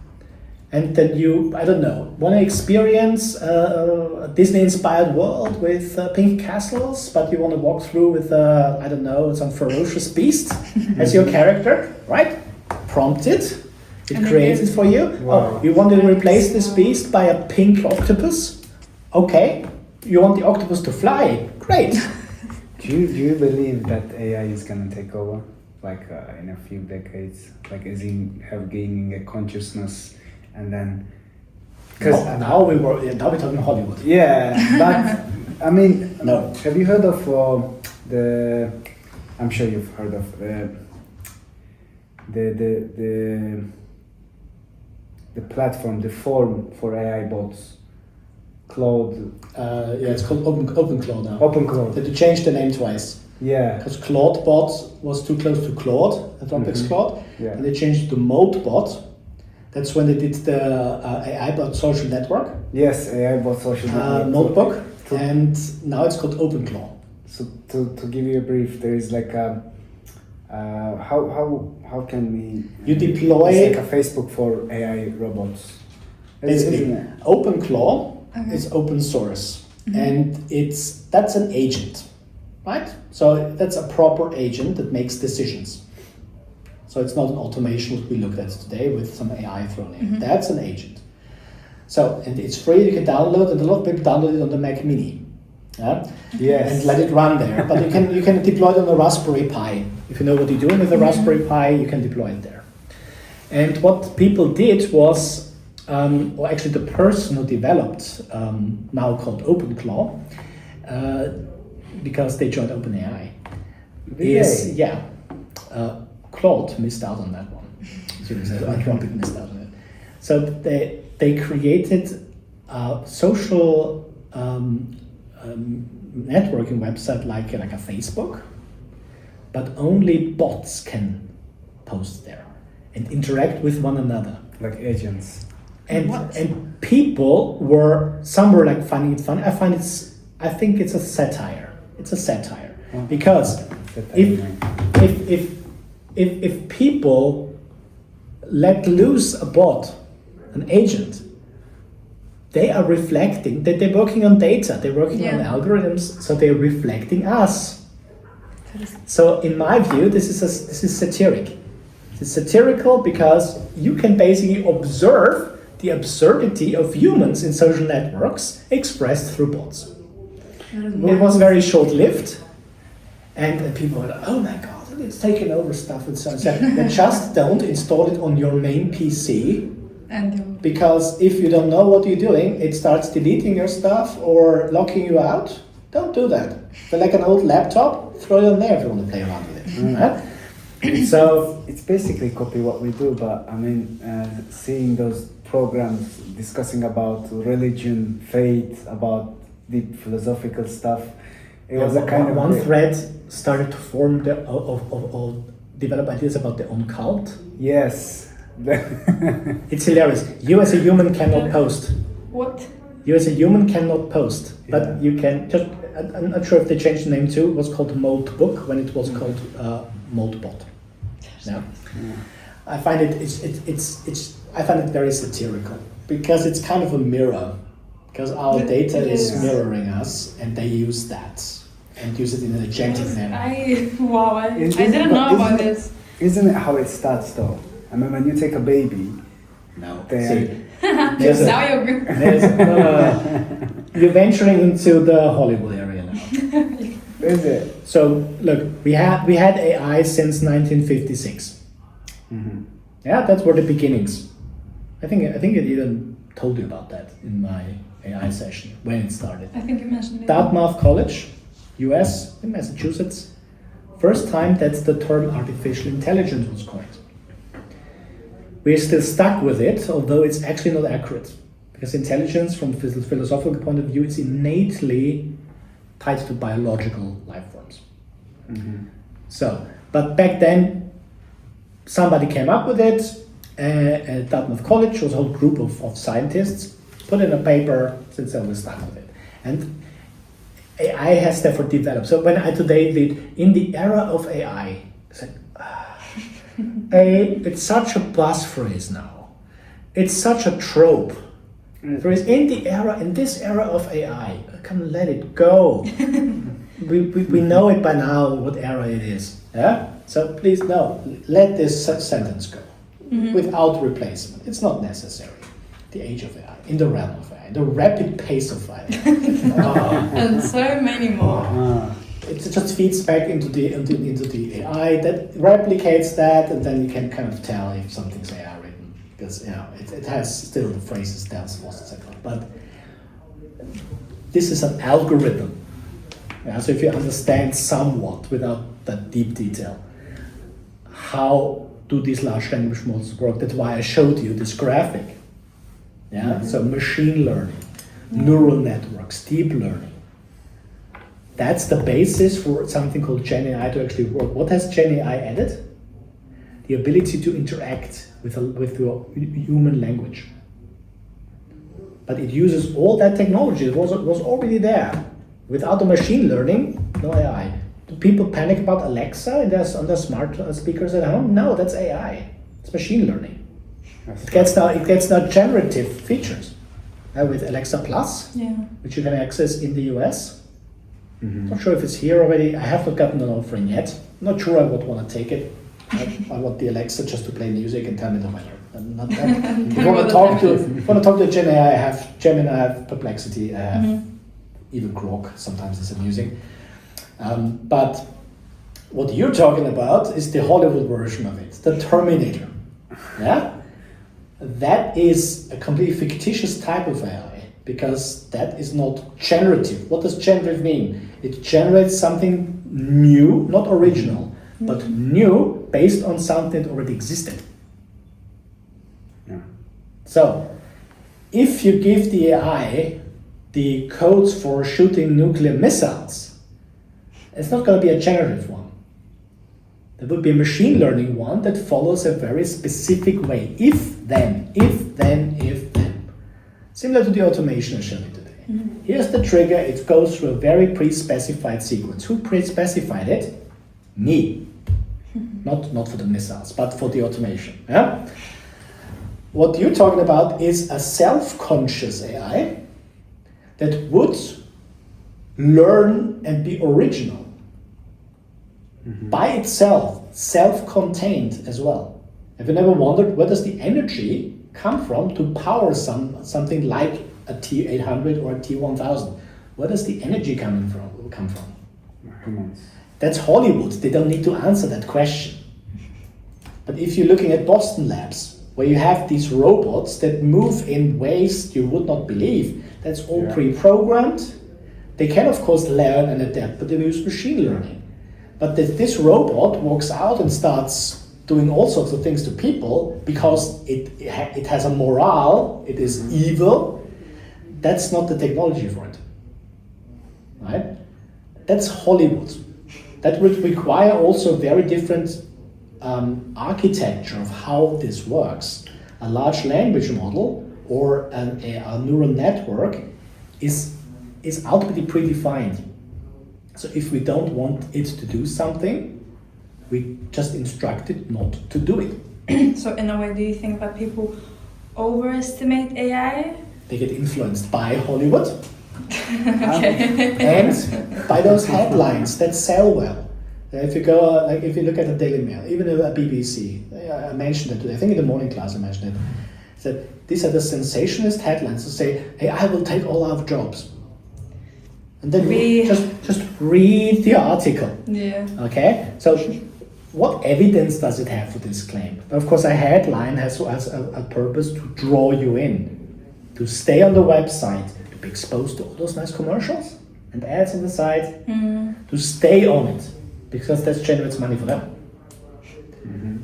and then you, I don't know, want to experience a Disney-inspired world with pink castles, but you want to walk through with, I don't know, some ferocious beast as your character, right? Prompt it. It creates it for you. Wow. Oh, you want to replace this beast by a pink octopus? Okay. You want the octopus to fly? Great. Do you believe that AI is gonna take over, like in a few decades, like as in have gaining a consciousness, and then? Because Now we're talking Hollywood. yeah, but I mean, No. Have you heard of the? I'm sure you've heard of the platform, the forum for AI bots, Claude, It's called OpenClaw now. OpenClaw. They changed the name twice Yeah, because ClaudeBot was too close to Claude, Anthropic's Claude, yeah. and they changed it to ModeBot. That's when they did the AI bot social network, Yes, AI bot social network. notebook, to- and now it's called OpenClaw. So to give you a brief, there is like a how can we? You deploy- It's like a Facebook for AI robots. Basically, Isn't it? OpenClaw is open source, and that's an agent, right? So that's a proper agent that makes decisions. So it's not an automation that we looked at today with some AI thrown in. That's an agent. So, and it's free, you can download, and a lot of people download it on the Mac Mini. Yeah? Yes. And let it run there. But you can deploy it on a Raspberry Pi. If you know what you're doing with a Raspberry Pi, you can deploy it there. And what people did was, or actually the person who developed, now called OpenClaw, because they joined OpenAI, is, Claude missed out on that one. Anthropic missed out on it. So they created a social networking website like a Facebook, but only bots can post there and interact with one another. Like agents. And people were like finding it funny. I think it's a satire. It's a satire because if people let loose a bot, an agent, they are reflecting that they're working on data, they're working on algorithms, so they're reflecting us. So in my view, this is satiric. It's satirical because you can basically observe the absurdity of humans in social networks expressed through bots. It was very short-lived, and people were like, oh my god, it's taken over stuff and so on. So then just don't install it on your main PC, because if you don't know what you're doing, it starts deleting your stuff or locking you out. Don't do that. But like an old laptop, throw it on there if you want to play around with it. Right? So it's basically copy what we do, but I mean, seeing those programs discussing about religion, faith, about deep philosophical stuff, it was a kind of one thread started to form of develop ideas about their own cult. Yes. It's hilarious. You as a human cannot post. What? You as a human cannot post, but you can just. I'm not sure if they changed the name too. It was called Modebook when it was called Modebot. Yeah. I find I find it very satirical because it's kind of a mirror, because our data is mirroring us, and they use that and use it in an agentic manner. I didn't know about this. Isn't it how it starts though? I mean, when you take a baby, No. You're venturing into the Hollywood area now. is it? So look, we had AI since 1956. Yeah, that's were the beginnings. I think I even told you about that in my AI session when it started. I think you mentioned it. Dartmouth College, US, in Massachusetts. First time that the term artificial intelligence was coined. We're still stuck with it, although it's actually not accurate. Because intelligence, from a philosophical point of view, is innately tied to biological life forms. So, but back then, somebody came up with it. At Dartmouth College was a whole group of scientists, put in a paper, since I was stuck with it. And AI has therefore developed. So when I today did, in the era of AI, I said, it's such a buzz phrase now. It's such a trope. There is in this era of AI, I can let it go. we know it by now what era it is. Yeah? So please no, let this sentence go. Without replacement. It's not necessary. The age of AI, in the realm of AI, the rapid pace of AI. And so many more. It just feeds back into the AI that replicates that, and then you can kind of tell if something's AI written, because it has still the phrases, dance, loss, etc. But this is an algorithm. Yeah, so if you understand somewhat, without that deep detail, how do these large language models work? That's why I showed you this graphic. Yeah, so machine learning, neural networks, deep learning. That's the basis for something called Gen AI to actually work. What has Gen AI added? The ability to interact with your human language. But it uses all that technology. It was already there. Without the machine learning, no AI. Do people panic about Alexa on their smart speakers at home? No, that's AI. It's machine learning. It gets now generative features with Alexa Plus, which you can access in the US. Not sure if it's here already. I have not gotten an offering yet. Not sure I would want to take it. I want the Alexa just to play music and tell me the weather. And not that. If you want to talk to Gen AI, I have Gemini, I have Perplexity, I have even Grok. Sometimes it's amusing. But what you're talking about is the Hollywood version of it, the Terminator. Yeah? That is a completely fictitious type of AI, because that is not generative. What does generative mean? It generates something new, not original, but new based on something that already existed. Yeah. So, if you give the AI the codes for shooting nuclear missiles, it's not going to be a generative one. There will be a machine learning one that follows a very specific way. If then. Similar to the automation I showed you today. Here's the trigger, it goes through a very pre-specified sequence. Who pre-specified it? Me. Not for the missiles, but for the automation. Yeah? What you're talking about is a self-conscious AI that would learn and be original. By itself, self-contained as well. Have you never wondered where does the energy come from to power something like a T800 or a T1000? Where does the energy come from? That's Hollywood. They don't need to answer that question. But if you're looking at Boston Labs, where you have these robots that move in ways you would not believe, that's all pre-programmed. They can of course learn and adapt, but they use machine learning. But this robot walks out and starts doing all sorts of things to people because it has a morale, it is evil. That's not the technology for it, right? That's Hollywood. That would require also very different architecture of how this works. A large language model or a neural network is ultimately predefined. So if we don't want it to do something, we just instruct it not to do it. So in a way, do you think that people overestimate AI? They get influenced by Hollywood. Okay. And by those headlines that sell well. If you go, if you look at the Daily Mail, even a BBC, I mentioned it today. I think in the morning class I mentioned it. That these are the sensationalist headlines to say, "Hey, I will take all our jobs." And then just read the article. Yeah. Okay? So what evidence does it have for this claim? Of course, a headline has a purpose to draw you in, to stay on the website, to be exposed to all those nice commercials and ads on the side, to stay on it, because that generates money for them.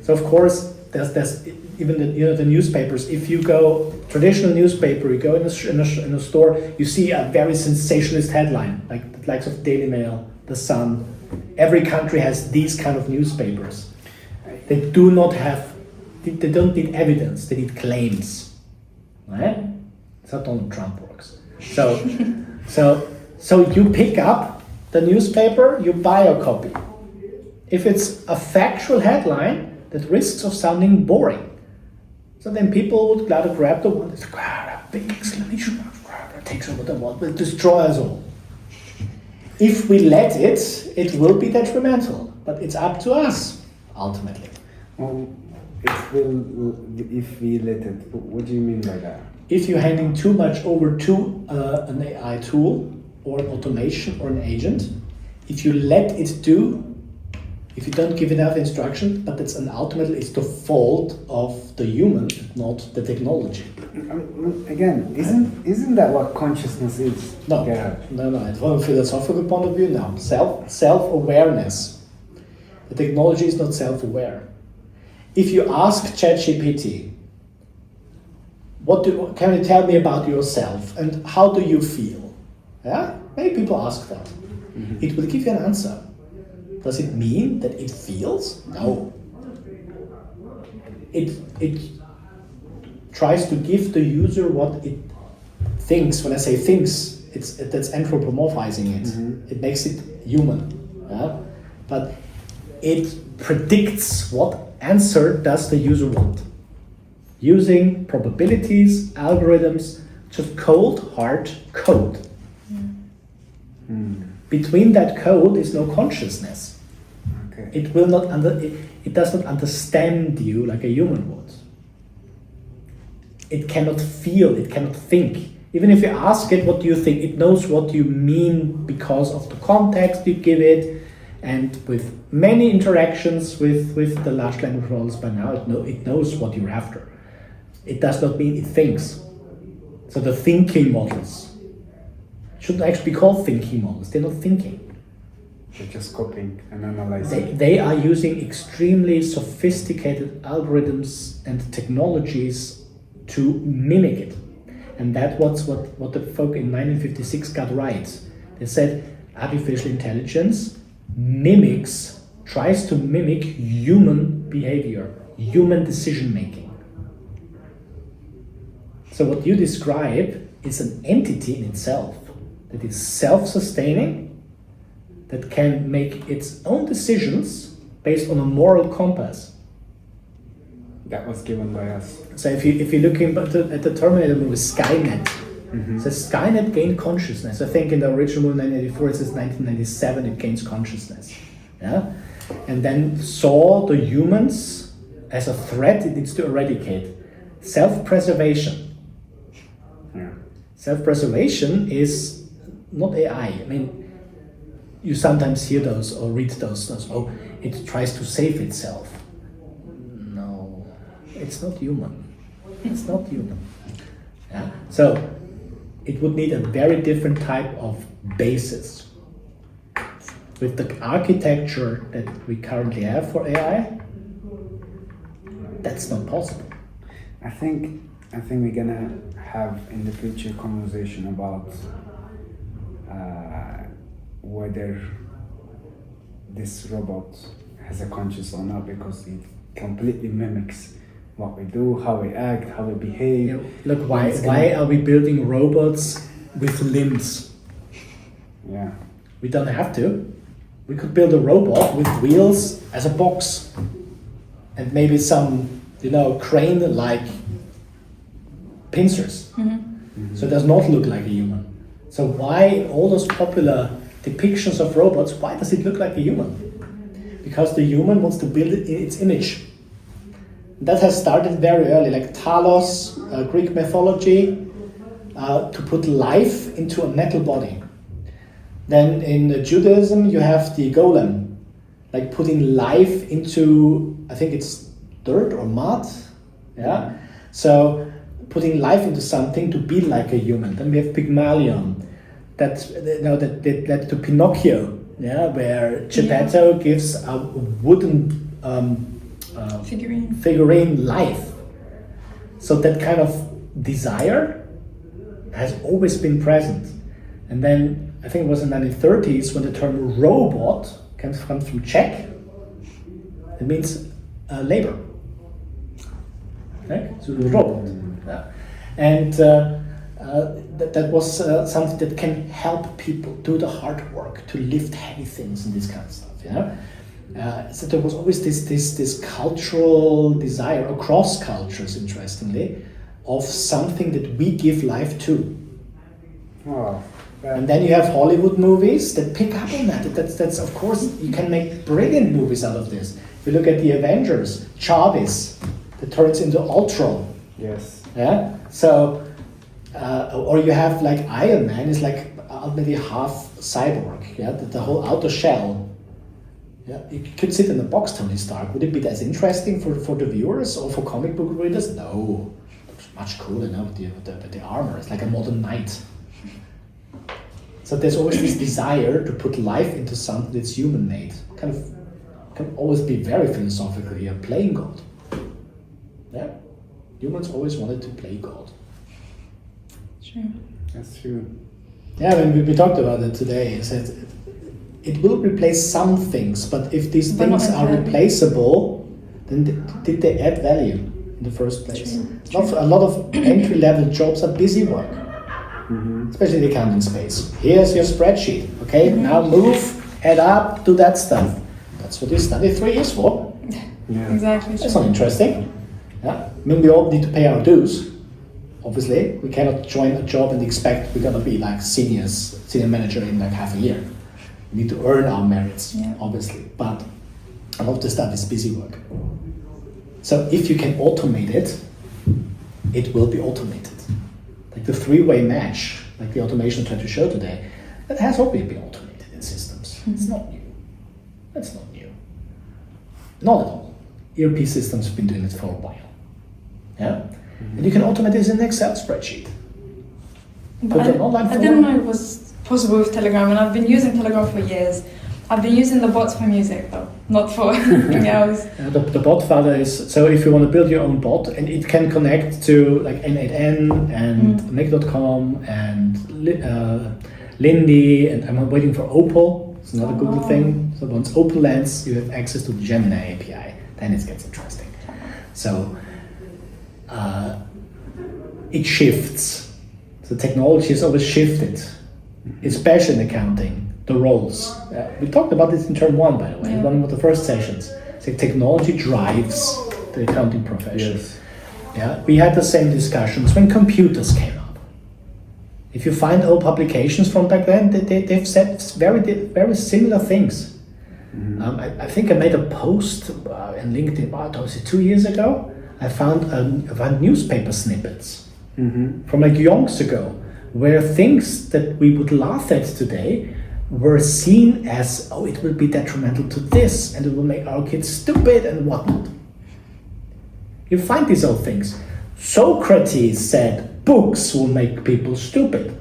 So of course, there's even the newspapers. If you go traditional newspaper, you go in a store, you see a very sensationalist headline, like the likes of Daily Mail, The Sun. Every country has these kind of newspapers. They don't need evidence, they need claims. Right? That's how Donald Trump works. So you pick up the newspaper, you buy a copy. If it's a factual headline that risks of sounding boring, so then people would rather grab the one that's a big exclamation mark, that takes over the world, will destroy us all. If we let it, it will be detrimental, but it's up to us, ultimately. Well, if we let it, what do you mean by that? If you're handing too much over to an AI tool, or an automation, or an agent, if you let it do, if you don't give enough instruction, but ultimately it's the fault of the human, not the technology. Again, isn't that what consciousness is? No, Gerhard? no. From a philosophical point of view, no. Self-awareness. The technology is not self-aware. If you ask ChatGPT, can you tell me about yourself and how do you feel? Yeah, many people ask that. Mm-hmm. It will give you an answer. Does it mean that it feels? No. It tries to give the user what it thinks. When I say thinks, that's anthropomorphizing it. Mm-hmm. It makes it human. Yeah? But it predicts what answer does the user want. Using probabilities, algorithms, just cold, hard code. Between that code is no consciousness. Okay. It will not it does not understand you like a human would. It cannot feel, it cannot think. Even if you ask it what do you think, it knows what you mean because of the context you give it, and with many interactions with the large language models by now, it knows what you're after. It does not mean it thinks. So the thinking models shouldn't actually be called thinking models. They're not thinking. They're just copying and analyzing. They are using extremely sophisticated algorithms and technologies to mimic it. And that's what the folk in 1956 got right. They said artificial intelligence tries to mimic human behavior, human decision making. So what you describe is an entity in itself that is self-sustaining, that can make its own decisions based on a moral compass. That was given by us. So if you look at the Terminator movie, Skynet, mm-hmm. So Skynet gained consciousness. I think in the original movie 1984, it says 1997 it gains consciousness. Yeah? And then saw the humans as a threat it needs to eradicate. Self-preservation. Yeah. Self-preservation is not AI. I mean, you sometimes hear those or read those, oh, it tries to save itself. No, it's not human. It's not human. Yeah? So it would need a very different type of basis. With the architecture that we currently have for AI, that's not possible. I think we're gonna have in the future conversation about whether this robot has a conscience or not, because it completely mimics what we do, how we act, how we behave. Yeah, look, why are we building robots with limbs? Yeah. We don't have to. We could build a robot with wheels as a box and maybe some, crane-like pincers. Mm-hmm. Mm-hmm. So it does not look like a human. So why in all those popular depictions of robots, why does it look like a human? Because the human wants to build it in its image. That has started very early, like Talos, Greek mythology, to put life into a metal body. Then in Judaism, you have the golem, like putting life into, I think it's dirt or mud, yeah? So putting life into something to be like a human. Then we have Pygmalion, that led to Pinocchio, yeah, where Geppetto gives a wooden figurine life. So that kind of desire has always been present. And then I think it was in the 1930s when the term robot comes from Czech. It means labor. Right? So the robot. Yeah. And that was something that can help people do the hard work, to lift heavy things and this kind of stuff. You know? So there was always this cultural desire across cultures, interestingly, of something that we give life to. Oh, and then you have Hollywood movies that pick up on that. That's of course, you can make brilliant movies out of this. If you look at the Avengers, Jarvis, that turns into Ultron. yes. Yeah. So, or you have like Iron Man is like maybe half cyborg. Yeah. The whole outer shell. Yeah. You could sit in a box, Tony Stark. Would it be as interesting for the viewers or for comic book readers? No. It's much cooler now with the armor. It's like a modern knight. So there's always this desire to put life into something that's human-made. Can always be very philosophical here. Playing God. Yeah. Humans always wanted to play God. True. That's true. Yeah, I mean, we talked about it today. It said it will replace some things, but if these But not things are entirely. replaceable, then did they add value in the first place? True. A lot of entry-level jobs are busy work, especially in the accounting space. Here's your spreadsheet. Okay, now move, add up, do that stuff. That's what you study 3 years for. Yeah. Exactly. That's True. not interesting. Yeah? I mean, we all need to pay our dues. Obviously, we cannot join a job and expect we're gonna be like senior manager in like half a year. We need to earn our merits, Yeah. obviously. But a lot of the stuff is busy work. So if you can automate it, it will be automated. Like the three-way match, like the automation I tried to show today, that has already been automated in systems. It's not new. That's not new. Not at all. ERP systems have been doing it for a while. Yeah? And you can automate this in an Excel spreadsheet. But Put an online I form. didn't know it was possible with Telegram, and I've been using Telegram for years. I've been using the bots for music though, not for anything else. The bot father is, so if you want to build your own bot, and it can connect to like N8N and Make.com and Lindy, and I'm waiting for Opal. It's another Google thing. So once Opal lands, you have access to the Gemini API. Then it gets interesting. So it shifts. The technology has always shifted, especially in accounting. The roles. We talked about this in term 1, by the way, in one of the first sessions. So technology drives the accounting profession. Yes. Yeah, we had the same discussions when computers came up. If you find old publications from back then, they've said very similar things. I think I made a post in LinkedIn, was it 2 years ago? I found newspaper snippets from like yonks ago, where things that we would laugh at today were seen as, oh, it will be detrimental to this, and it will make our kids stupid and whatnot. You find these old things. Socrates said books will make people stupid.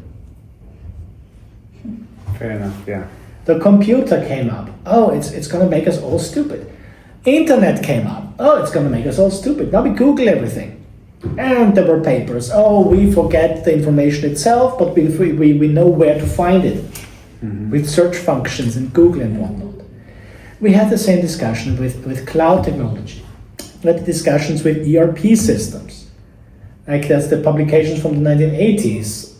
Fair enough, yeah. The computer came up. Oh, it's going to make us all stupid. Internet came up. Oh, it's going to make us all stupid. Now we Google everything. And there were papers. Oh, we forget the information itself, but we know where to find it. With search functions and Google and whatnot. We had the same discussion with cloud technology. We had discussions with ERP systems. Like that's the publications from the 1980s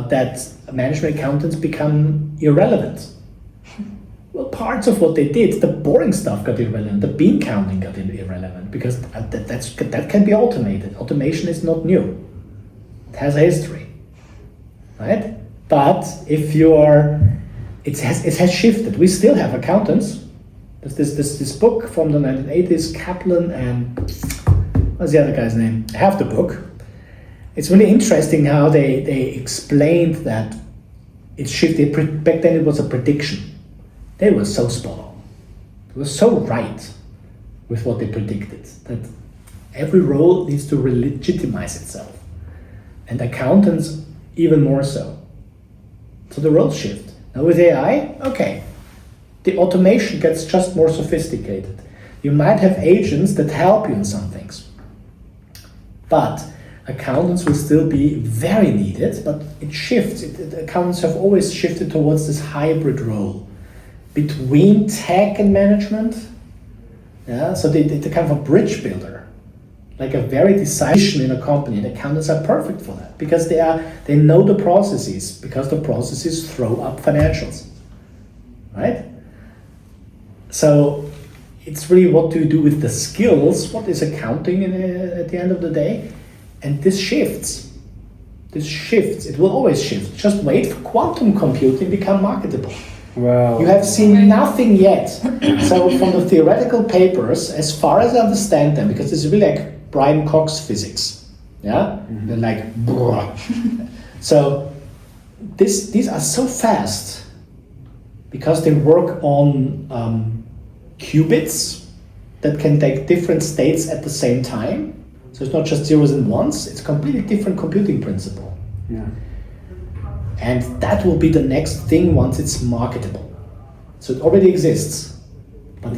that management accountants become irrelevant. Well, parts of what they did, the boring stuff got irrelevant, the bean counting got irrelevant, because that can be automated. Automation is not new. It has a history, right? But if it has shifted. We still have accountants. There's this book from the 1980s, Kaplan and, what's the other guy's name? I have the book. It's really interesting how they explained that it shifted. Back then it was a prediction. They were so spot on. It was so right with what they predicted, that every role needs to legitimize itself. And accountants even more so. So the roles shift. Now with AI, okay, the automation gets just more sophisticated. You might have agents that help you in some things. But accountants will still be very needed, but it shifts. Accountants have always shifted towards this hybrid role between tech and management. Yeah, so they're kind of a bridge builder, like a very decisive in a company. And accountants are perfect for that because they know the processes, because the processes throw up financials, right? So it's really what do you do with the skills? What is accounting at the end of the day? And this shifts. This shifts. It will always shift. Just wait for quantum computing become marketable. Wow. You have seen nothing yet. So from the theoretical papers, as far as I understand them, because it's really like Brian Cox physics, yeah, they're like, bruh. So these are so fast because they work on qubits that can take different states at the same time. So it's not just zeros and ones, it's a completely different computing principle. Yeah. And that will be the next thing once it's marketable. So it already exists, but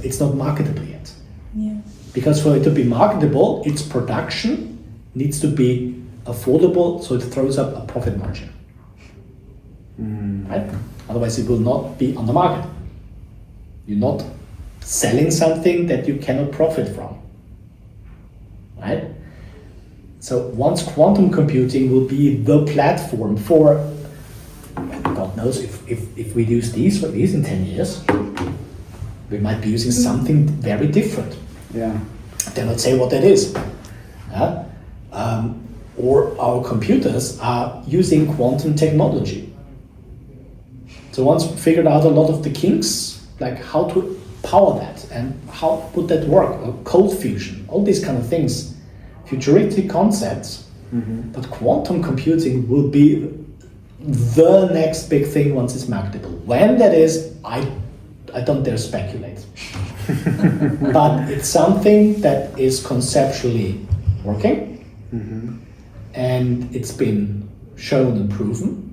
it's not marketable yet. Yeah. Because for it to be marketable, its production needs to be affordable, so it throws up a profit margin. Right? Otherwise it will not be on the market. You're not selling something that you cannot profit from. Right? So once quantum computing will be the platform for, God knows if we use these in 10 years, we might be using something very different. Yeah. I cannot say what that is. Or our computers are using quantum technology. So once we figured out a lot of the kinks, like how to power that and how would that work, cold fusion, all these kind of things, futuristic concepts, but quantum computing will be the next big thing once it's marketable. When that is, I don't dare speculate. But it's something that is conceptually working, and it's been shown and proven.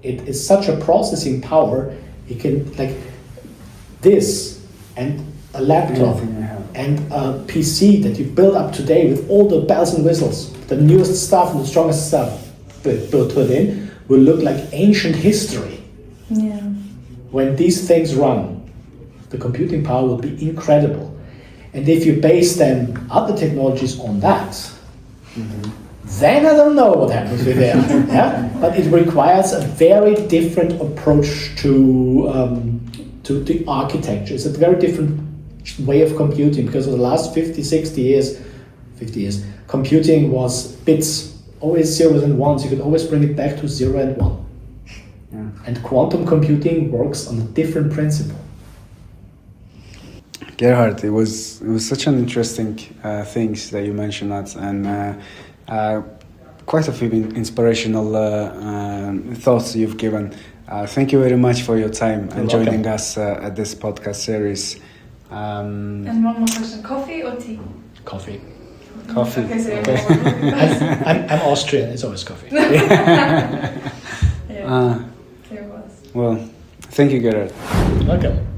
It is such a processing power, it can, like this and a laptop and a PC that you build up today with all the bells and whistles, the newest stuff and the strongest stuff put in, will look like ancient history. Yeah. When these things run, the computing power will be incredible. And if you base then other technologies on that, then I don't know what happens with it. Yeah? But it requires a very different approach to the architecture. It's a very different way of computing because for the last 50 years, computing was bits, always zeros and ones. You could always bring it back to 0 and 1. Yeah. And quantum computing works on a different principle. Gerhard, it was such an interesting things that you mentioned that, and quite a few inspirational thoughts you've given. Thank you very much for your time and joining us at this podcast series. And one more question: coffee or tea? Coffee. Coffee. Okay, so I'm Austrian. It's always coffee. yeah. There it was. Well, thank you, Gerhard. Welcome.